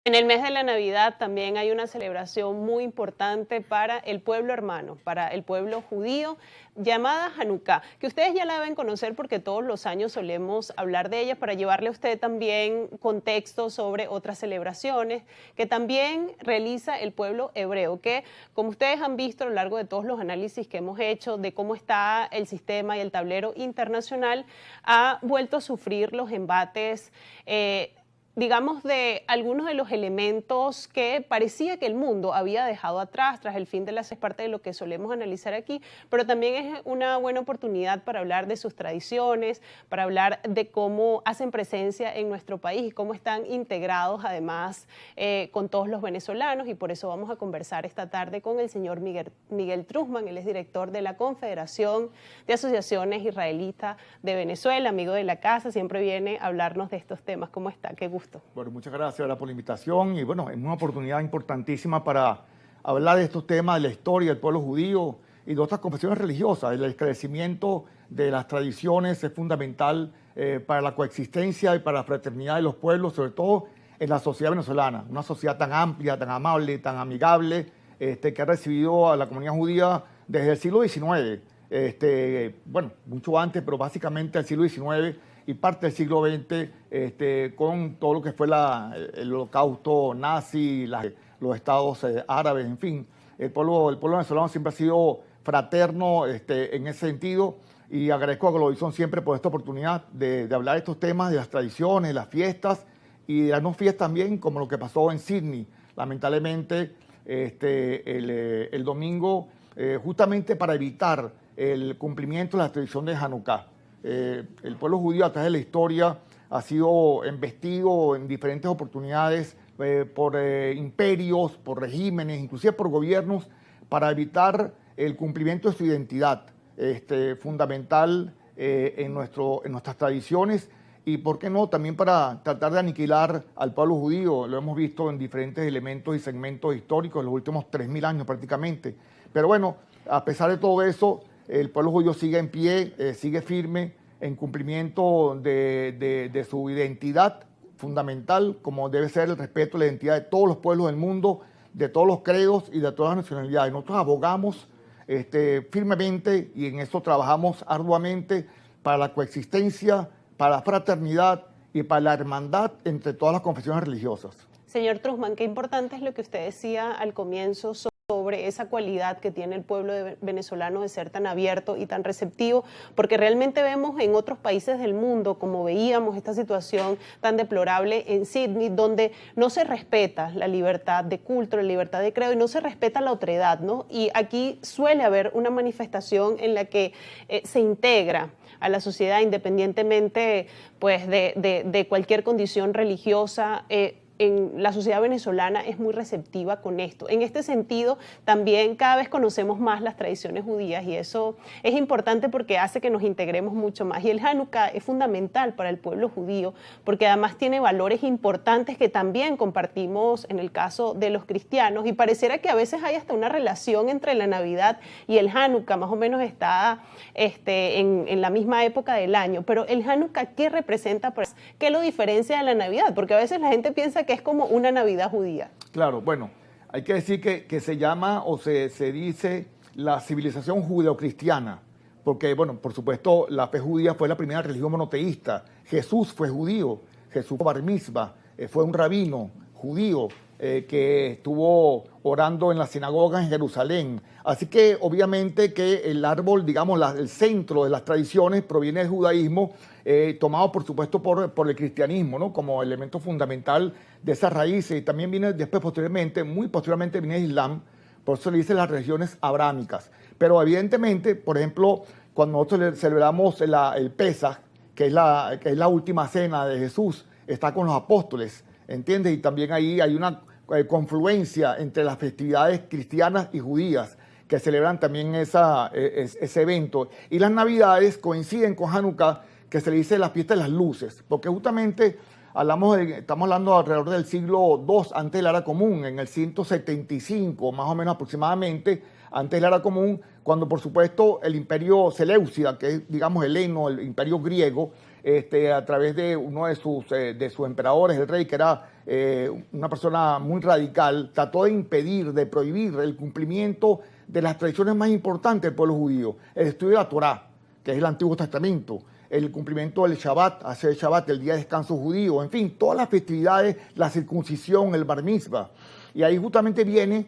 En el mes de la Navidad también hay una celebración muy importante para el pueblo hermano, para el pueblo judío, llamada Hanukkah, que ustedes ya la deben conocer porque todos los años solemos hablar de ella para llevarle a usted también contexto sobre otras celebraciones que también realiza el pueblo hebreo, que como ustedes han visto a lo largo de todos los análisis que hemos hecho de cómo está el sistema y el tablero internacional, ha vuelto a sufrir los embates digamos, de algunos de los elementos que parecía que el mundo había dejado atrás tras el fin de las es parte de lo que solemos analizar aquí, pero también es una buena oportunidad para hablar de sus tradiciones, para hablar de cómo hacen presencia en nuestro país y cómo están integrados además con todos los venezolanos, y por eso vamos a conversar esta tarde con el señor Miguel Truzman. Él es director de la Confederación de Asociaciones Israelitas de Venezuela, amigo de la casa, siempre viene a hablarnos de estos temas. ¿Cómo está? Qué gusto. Bueno, muchas gracias ahora por la invitación y bueno, es una oportunidad importantísima para hablar de estos temas de la historia del pueblo judío y de otras confesiones religiosas. El esclarecimiento de las tradiciones es fundamental para la coexistencia y para la fraternidad de los pueblos, sobre todo en la sociedad venezolana, una sociedad tan amplia, tan amable, tan amigable, que ha recibido a la comunidad judía desde el siglo XIX, bueno, mucho antes, pero básicamente el siglo XIX y parte del siglo XX, con todo lo que fue el holocausto nazi, los estados árabes, en fin. El pueblo venezolano siempre ha sido fraterno en ese sentido, y agradezco a Globovisión siempre por esta oportunidad de hablar de estos temas, de las tradiciones, las fiestas, y de las no fiestas también, como lo que pasó en Sydney, lamentablemente, el domingo, justamente para evitar el cumplimiento de la tradición de Hanukkah. El pueblo judío a través de la historia ha sido embestido en diferentes oportunidades por imperios, por regímenes, inclusive por gobiernos, para evitar el cumplimiento de su identidad fundamental en nuestras tradiciones, y por qué no, también para tratar de aniquilar al pueblo judío. Lo hemos visto en diferentes elementos y segmentos históricos en los últimos 3000 años prácticamente. Pero bueno, a pesar de todo eso, el pueblo judío sigue en pie, sigue firme en cumplimiento de su identidad fundamental, como debe ser el respeto a la identidad de todos los pueblos del mundo, de todos los credos y de todas las nacionalidades. Nosotros abogamos firmemente, y en eso trabajamos arduamente, para la coexistencia, para la fraternidad y para la hermandad entre todas las confesiones religiosas. Señor Truzman, qué importante es lo que usted decía al comienzo sobre esa cualidad que tiene el pueblo venezolano de ser tan abierto y tan receptivo, porque realmente vemos en otros países del mundo, como veíamos esta situación tan deplorable en Sydney, donde no se respeta la libertad de culto, la libertad de credo, y no se respeta la otredad, ¿no? Y aquí suele haber una manifestación en la que se integra a la sociedad independientemente pues, de cualquier condición religiosa. En la sociedad venezolana es muy receptiva con esto. En este sentido, también cada vez conocemos más las tradiciones judías, y eso es importante porque hace que nos integremos mucho más. Y el Hanukkah es fundamental para el pueblo judío porque además tiene valores importantes que también compartimos en el caso de los cristianos, y pareciera que a veces hay hasta una relación entre la Navidad y el Hanukkah, más o menos está en la misma época del año. Pero el Hanukkah, ¿qué representa? ¿Qué lo diferencia de la Navidad? Porque a veces la gente piensa que es como una Navidad judía. Claro, bueno, hay que decir que se llama o se dice la civilización judeocristiana, porque, bueno, por supuesto, la fe judía fue la primera religión monoteísta. Jesús fue judío, Jesús fue bar mitzvah, fue un rabino judío que estuvo orando en las sinagogas en Jerusalén. Así que, obviamente, que el árbol, digamos, el centro de las tradiciones proviene del judaísmo, tomado, por supuesto, por el cristianismo, ¿no? Como elemento fundamental de esas raíces. Y también viene después, posteriormente, muy posteriormente, viene el Islam, por eso le dicen las religiones abrámicas. Pero evidentemente, por ejemplo, cuando nosotros celebramos el Pesaj, que es la última cena de Jesús, está con los apóstoles, ¿entiendes? Y también ahí hay una confluencia entre las festividades cristianas y judías que celebran también ese evento. Y las Navidades coinciden con Hanukkah, que se le dice la fiesta de las luces, porque justamente estamos hablando alrededor del siglo II antes de la era común, en el 175 más o menos aproximadamente antes de la era común, cuando por supuesto el imperio Seleucida, que es digamos heleno, el imperio griego, a través de uno de sus emperadores, el rey, que era una persona muy radical, trató de impedir, de prohibir el cumplimiento de las tradiciones más importantes del pueblo judío, el estudio de la Torá, que es el Antiguo Testamento, el cumplimiento del Shabbat, hacer el Shabbat, el día de descanso judío, en fin, todas las festividades, la circuncisión, el Bar Mitzvah. Y ahí justamente viene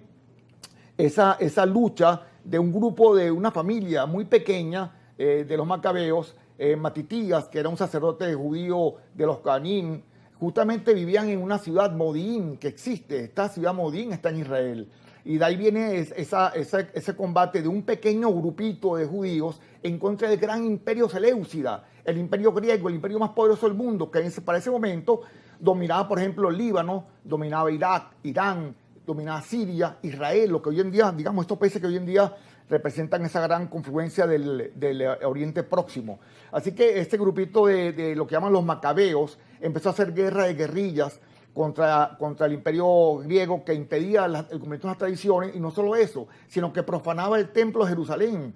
esa lucha de un grupo, de una familia muy pequeña, de los macabeos, Matitías, que era un sacerdote judío de los Cohanim, justamente vivían en una ciudad, Modín, que existe. Esta ciudad Modín está en Israel. Y de ahí viene ese combate de un pequeño grupito de judíos en contra del gran imperio Seleucida, el imperio griego, el imperio más poderoso del mundo, que para ese momento dominaba, por ejemplo, el Líbano, dominaba Irak, Irán, dominaba Siria, Israel, lo que hoy en día, digamos, estos países que hoy en día representan esa gran confluencia del Oriente Próximo. Así que este grupito de lo que llaman los macabeos empezó a hacer guerra de guerrillas contra el imperio griego, que impedía el cumplimiento de las tradiciones, y no solo eso, sino que profanaba el templo de Jerusalén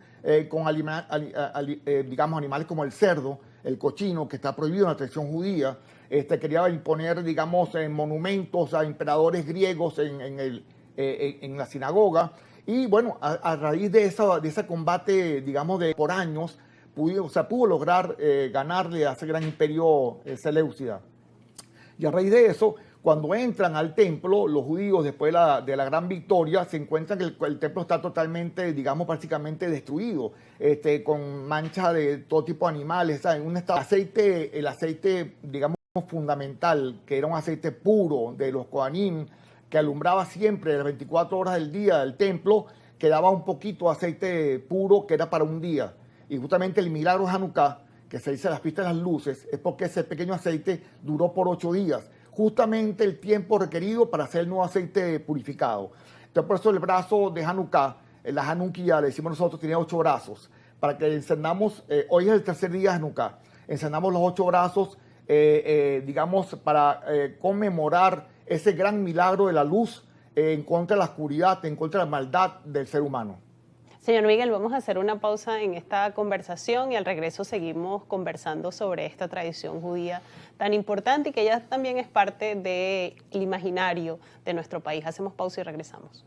con digamos, animales como el cerdo, el cochino, que está prohibido en la tradición judía. Quería imponer, digamos, monumentos a emperadores griegos en la sinagoga. Y bueno, a raíz de ese combate, digamos, por años, pudo lograr ganarle a ese gran imperio Seleucida. Y a raíz de eso, cuando entran al templo, los judíos, después de la gran victoria, se encuentran que el templo está totalmente, digamos, prácticamente destruido, con manchas de todo tipo de animales, ¿sabes? El aceite, digamos, fundamental, que era un aceite puro de los Cohanim, que alumbraba siempre las 24 horas del día del templo, quedaba un poquito de aceite puro que era para un día. Y justamente el milagro de Hanukkah, que se dice las fiestas de las luces, es porque ese pequeño aceite duró por 8 días, justamente el tiempo requerido para hacer el nuevo aceite purificado. Entonces, por eso el brazo de Hanukkah, la Hanukkah, le decimos nosotros, tiene 8 brazos, para que encendamos, hoy es el tercer día de Hanukkah, encendamos los 8 brazos, digamos, para conmemorar ese gran milagro de la luz en contra de la oscuridad, en contra de la maldad del ser humano. Señor Miguel, vamos a hacer una pausa en esta conversación y al regreso seguimos conversando sobre esta tradición judía tan importante y que ya también es parte del imaginario de nuestro país. Hacemos pausa y regresamos.